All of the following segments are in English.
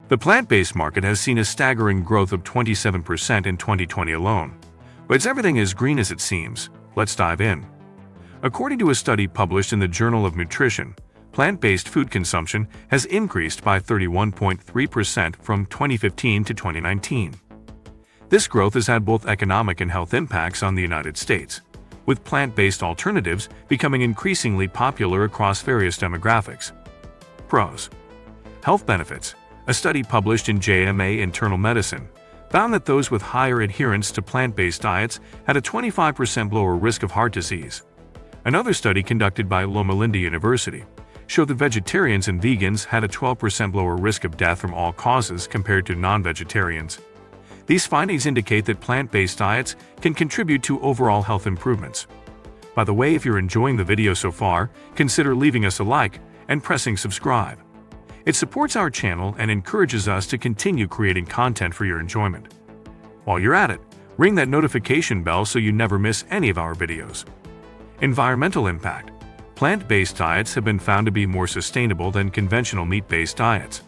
The plant-based market has seen a staggering growth of 27% in 2020 alone. But is everything as green as it seems? Let's dive in. According to a study published in the Journal of Nutrition, plant-based food consumption has increased by 31.3% from 2015 to 2019. This growth has had both economic and health impacts on the United States, with plant-based alternatives becoming increasingly popular across various demographics. Pros: health benefits. A study published in JAMA Internal Medicine found that those with higher adherence to plant-based diets had a 25% lower risk of heart disease. Another study conducted by Loma Linda University showed that vegetarians and vegans had a 12% lower risk of death from all causes compared to non-vegetarians. These findings indicate that plant-based diets can contribute to overall health improvements. By the way, if you're enjoying the video so far, consider leaving us a like and pressing subscribe. It supports our channel and encourages us to continue creating content for your enjoyment. While you're at it, ring that notification bell so you never miss any of our videos. Environmental impact. Plant-based diets have been found to be more sustainable than conventional meat-based diets.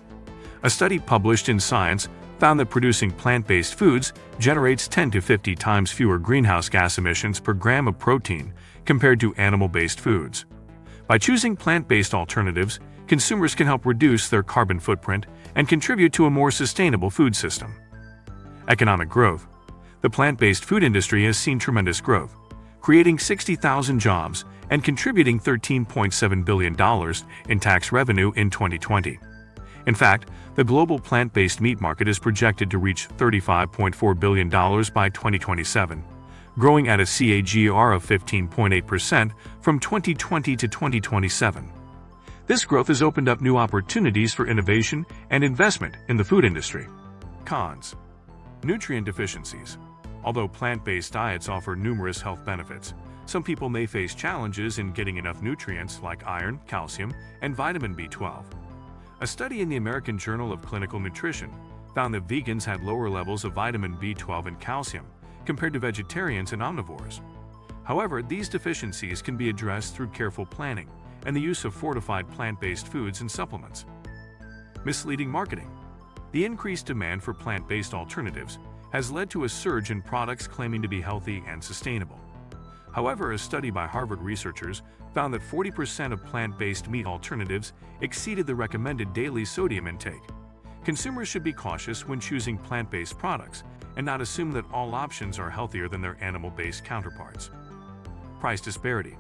A study published in Science found that producing plant-based foods generates 10 to 50 times fewer greenhouse gas emissions per gram of protein compared to animal-based foods. By choosing plant-based alternatives, consumers can help reduce their carbon footprint and contribute to a more sustainable food system. Economic growth. The plant-based food industry has seen tremendous growth, creating 60,000 jobs and contributing $13.7 billion in tax revenue in 2020. In fact, the global plant-based meat market is projected to reach $35.4 billion by 2027, growing at a CAGR of 15.8% from 2020 to 2027. This growth has opened up new opportunities for innovation and investment in the food industry. Cons: nutrient deficiencies. Although plant-based diets offer numerous health benefits, some people may face challenges in getting enough nutrients like iron, calcium, and vitamin B12. A study in the American Journal of Clinical Nutrition found that vegans had lower levels of vitamin B12 and calcium compared to vegetarians and omnivores. However, these deficiencies can be addressed through careful planning and the use of fortified plant-based foods and supplements. Misleading marketing. The increased demand for plant-based alternatives has led to a surge in products claiming to be healthy and sustainable. However, a study by Harvard researchers found that 40% of plant-based meat alternatives exceeded the recommended daily sodium intake. Consumers should be cautious when choosing plant-based products and not assume that all options are healthier than their animal-based counterparts. Price disparity.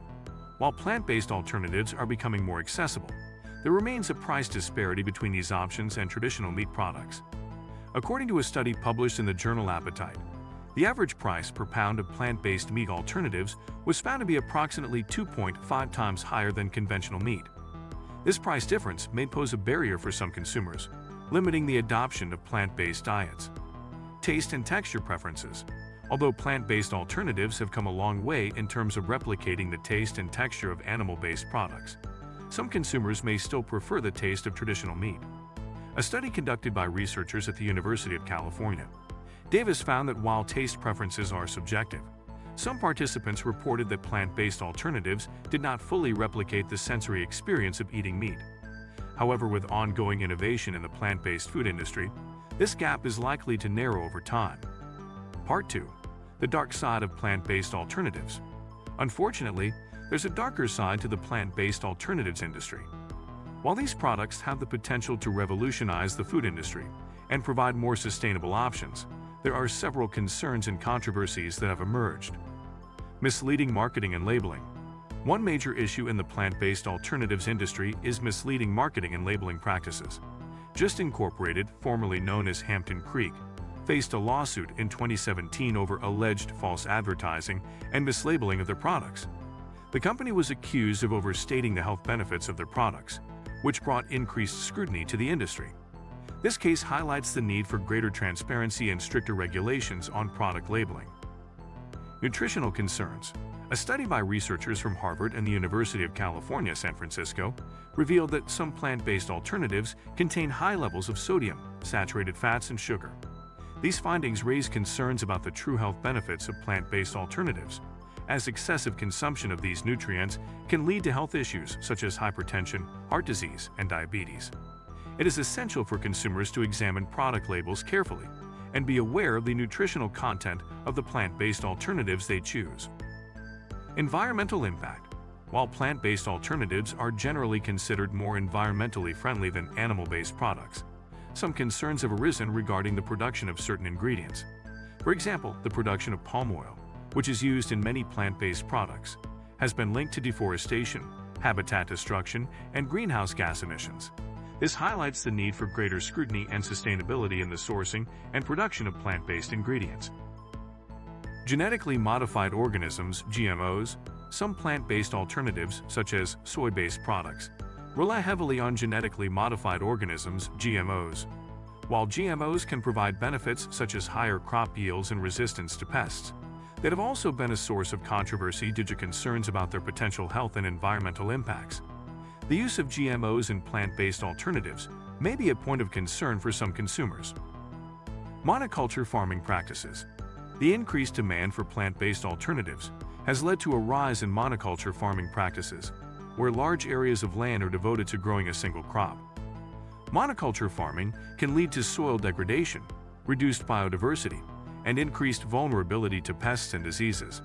While plant-based alternatives are becoming more accessible, there remains a price disparity between these options and traditional meat products. According to a study published in the journal Appetite, the average price per pound of plant-based meat alternatives was found to be approximately 2.5 times higher than conventional meat. This price difference may pose a barrier for some consumers, limiting the adoption of plant-based diets. Taste and texture preferences. Although plant-based alternatives have come a long way in terms of replicating the taste and texture of animal-based products, some consumers may still prefer the taste of traditional meat. A study conducted by researchers at the University of California, Davis found that while taste preferences are subjective, some participants reported that plant-based alternatives did not fully replicate the sensory experience of eating meat. However, with ongoing innovation in the plant-based food industry, this gap is likely to narrow over time. Part 2. The dark side of plant-based alternatives. Unfortunately, there's a darker side to the plant-based alternatives industry. While these products have the potential to revolutionize the food industry and provide more sustainable options, there are several concerns and controversies that have emerged. Misleading marketing and labeling. One major issue in the plant-based alternatives industry is misleading marketing and labeling practices. Just Incorporated, formerly known as Hampton Creek, faced a lawsuit in 2017 over alleged false advertising and mislabeling of their products. The company was accused of overstating the health benefits of their products, which brought increased scrutiny to the industry. This case highlights the need for greater transparency and stricter regulations on product labeling. Nutritional concerns. A study by researchers from Harvard and the University of California, San Francisco, revealed that some plant-based alternatives contain high levels of sodium, saturated fats, and sugar. These findings raise concerns about the true health benefits of plant-based alternatives, as excessive consumption of these nutrients can lead to health issues such as hypertension, heart disease, and diabetes. It is essential for consumers to examine product labels carefully and be aware of the nutritional content of the plant-based alternatives they choose. Environmental impact. While plant-based alternatives are generally considered more environmentally friendly than animal-based products, some concerns have arisen regarding the production of certain ingredients. For example, the production of palm oil, which is used in many plant-based products, has been linked to deforestation, habitat destruction, and greenhouse gas emissions. This highlights the need for greater scrutiny and sustainability in the sourcing and production of plant-based ingredients. Genetically modified organisms, GMOs. Some plant-based alternatives, such as soy-based products, rely heavily on genetically modified organisms, GMOs. While GMOs can provide benefits such as higher crop yields and resistance to pests, they have also been a source of controversy due to concerns about their potential health and environmental impacts. The use of GMOs in plant-based alternatives may be a point of concern for some consumers. Monoculture farming practices. The increased demand for plant-based alternatives has led to a rise in monoculture farming practices, where large areas of land are devoted to growing a single crop. Monoculture farming can lead to soil degradation, reduced biodiversity, and increased vulnerability to pests and diseases.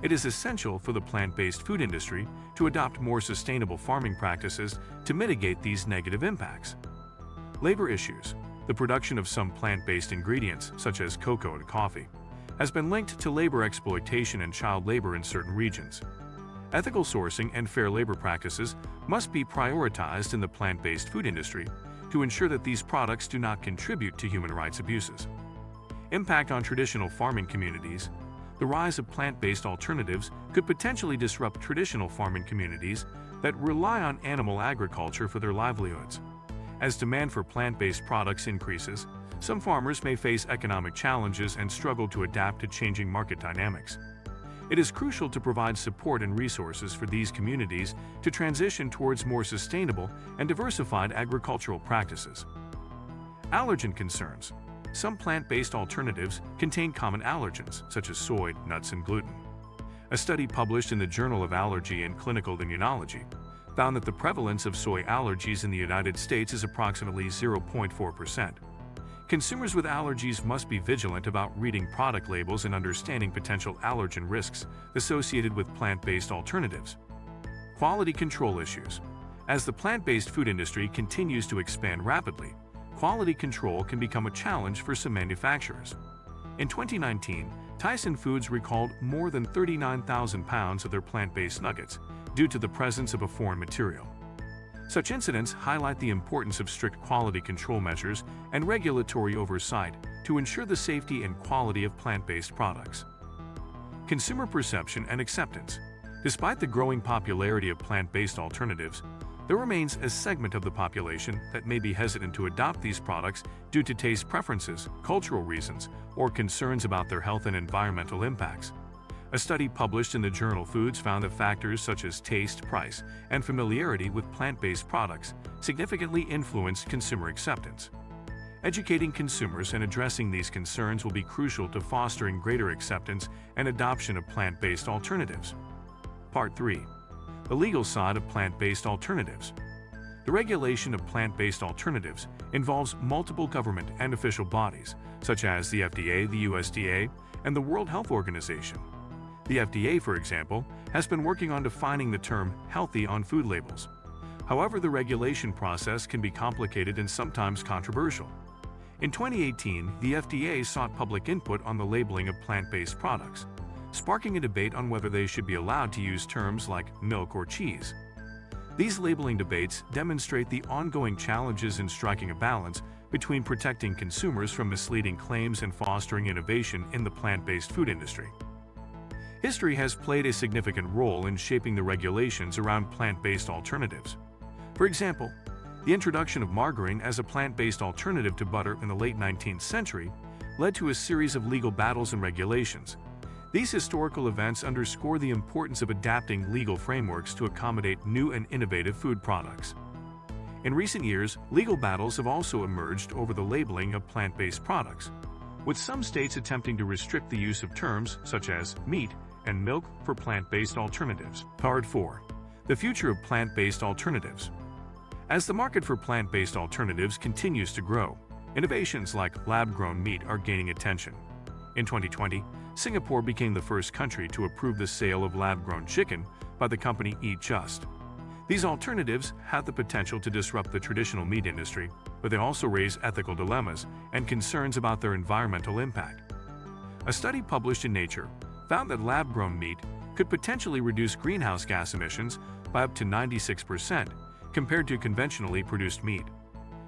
It is essential for the plant-based food industry to adopt more sustainable farming practices to mitigate these negative impacts. Labor issues. The production of some plant-based ingredients, such as cocoa and coffee, has been linked to labor exploitation and child labor in certain regions. Ethical sourcing and fair labor practices must be prioritized in the plant-based food industry to ensure that these products do not contribute to human rights abuses. Impact on traditional farming communities. The rise of plant-based alternatives could potentially disrupt traditional farming communities that rely on animal agriculture for their livelihoods. As demand for plant-based products increases, some farmers may face economic challenges and struggle to adapt to changing market dynamics. It is crucial to provide support and resources for these communities to transition towards more sustainable and diversified agricultural practices. Allergen concerns. Some plant-based alternatives contain common allergens, such as soy, nuts, and gluten. A study published in the Journal of Allergy and Clinical Immunology found that the prevalence of soy allergies in the United States is approximately 0.4%. Consumers with allergies must be vigilant about reading product labels and understanding potential allergen risks associated with plant-based alternatives. Quality control issues. As the plant-based food industry continues to expand rapidly, quality control can become a challenge for some manufacturers. In 2019, Tyson Foods recalled more than 39,000 pounds of their plant-based nuggets due to the presence of a foreign material. Such incidents highlight the importance of strict quality control measures and regulatory oversight to ensure the safety and quality of plant-based products. Consumer perception and acceptance. Despite the growing popularity of plant-based alternatives, there remains a segment of the population that may be hesitant to adopt these products due to taste preferences, cultural reasons, or concerns about their health and environmental impacts. A study published in the journal Foods found that factors such as taste, price, and familiarity with plant-based products significantly influenced consumer acceptance. Educating consumers and addressing these concerns will be crucial to fostering greater acceptance and adoption of plant-based alternatives. Part 3. The legal side of plant-based alternatives. The regulation of plant-based alternatives involves multiple government and official bodies, such as the FDA, the USDA, and the World Health Organization. The FDA, for example, has been working on defining the term healthy on food labels. However, the regulation process can be complicated and sometimes controversial. In 2018, the FDA sought public input on the labeling of plant-based products, sparking a debate on whether they should be allowed to use terms like milk or cheese. These labeling debates demonstrate the ongoing challenges in striking a balance between protecting consumers from misleading claims and fostering innovation in the plant-based food industry. History has played a significant role in shaping the regulations around plant-based alternatives. For example, the introduction of margarine as a plant-based alternative to butter in the late 19th century led to a series of legal battles and regulations. These historical events underscore the importance of adapting legal frameworks to accommodate new and innovative food products. In recent years, legal battles have also emerged over the labeling of plant-based products, with some states attempting to restrict the use of terms such as meat and milk for plant-based alternatives. Part 4. The future of plant-based alternatives. As the market for plant-based alternatives continues to grow, innovations like lab-grown meat are gaining attention. In 2020, Singapore became the first country to approve the sale of lab-grown chicken by the company Eat Just. These alternatives have the potential to disrupt the traditional meat industry, but they also raise ethical dilemmas and concerns about their environmental impact. A study published in Nature found that lab-grown meat could potentially reduce greenhouse gas emissions by up to 96% compared to conventionally produced meat.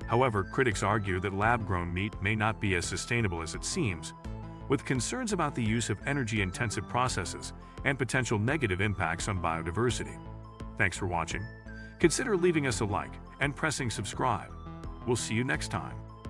However, critics argue that lab-grown meat may not be as sustainable as it seems, with concerns about the use of energy-intensive processes and potential negative impacts on biodiversity. Thanks for watching. Consider leaving us a like and pressing subscribe. We'll see you next time.